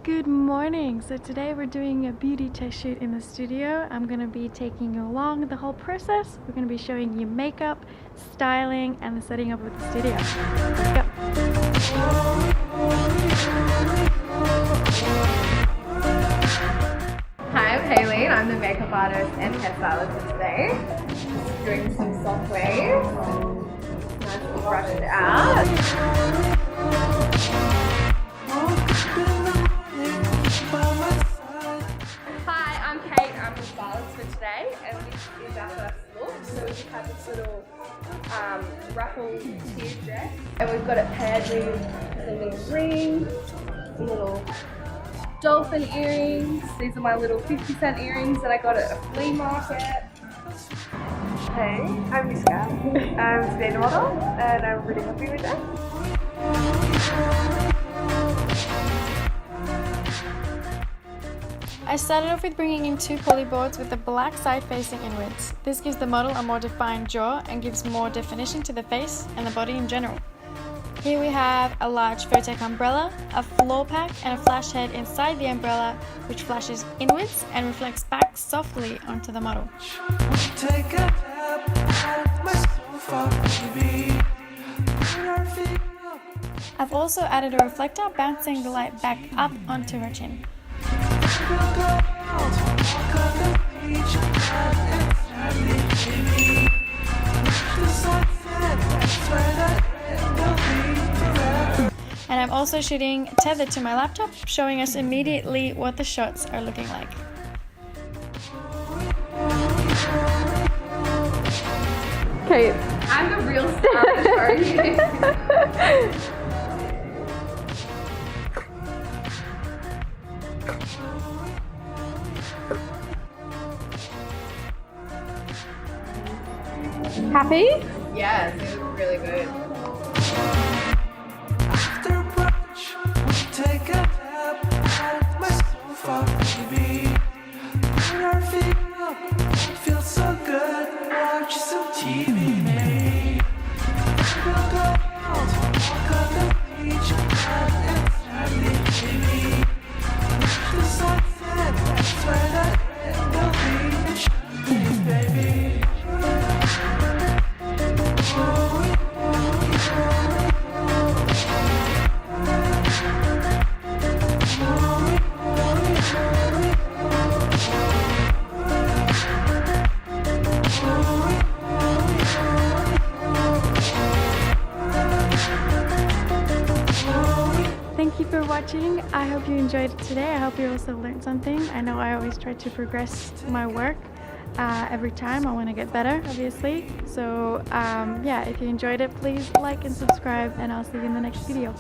Good morning. So today we're doing a beauty test shoot in the studio. I'm going to be taking you along the whole process. We're going to be showing you makeup, styling, and the setting up of the studio. Let's go. Hi, I'm Hayley and I'm the makeup artist and hairstylist for today. Just doing some soft waves. Nice to brush it out. Hi, I'm Kate. I'm the stylist for today and this is our first look. So we just have this little ruffled tiered dress and we've got it paired with a little ring, a little dolphin earrings. These are my little 50-cent earrings that I got at a flea market. Hey, I'm Lieske. I'm today the model and I'm really happy with that. I started off with bringing in 2 poly boards with the black side facing inwards. This gives the model a more defined jaw and gives more definition to the face and the body in general. Here we have a large Photech umbrella, a floor pack and a flash head inside the umbrella which flashes inwards and reflects back softly onto the model. I've also added a reflector bouncing the light back up onto her chin. And I'm also shooting tethered to my laptop, showing us immediately what the shots are looking like. Kate. I'm the real star of the show here. Happy? Yes, it was really good. Thank you for watching. I hope you enjoyed it today. I hope you also learned something. I know I always try to progress my work every time. I want to get better, obviously. So yeah, if you enjoyed it, please like and subscribe, and I'll see you in the next video.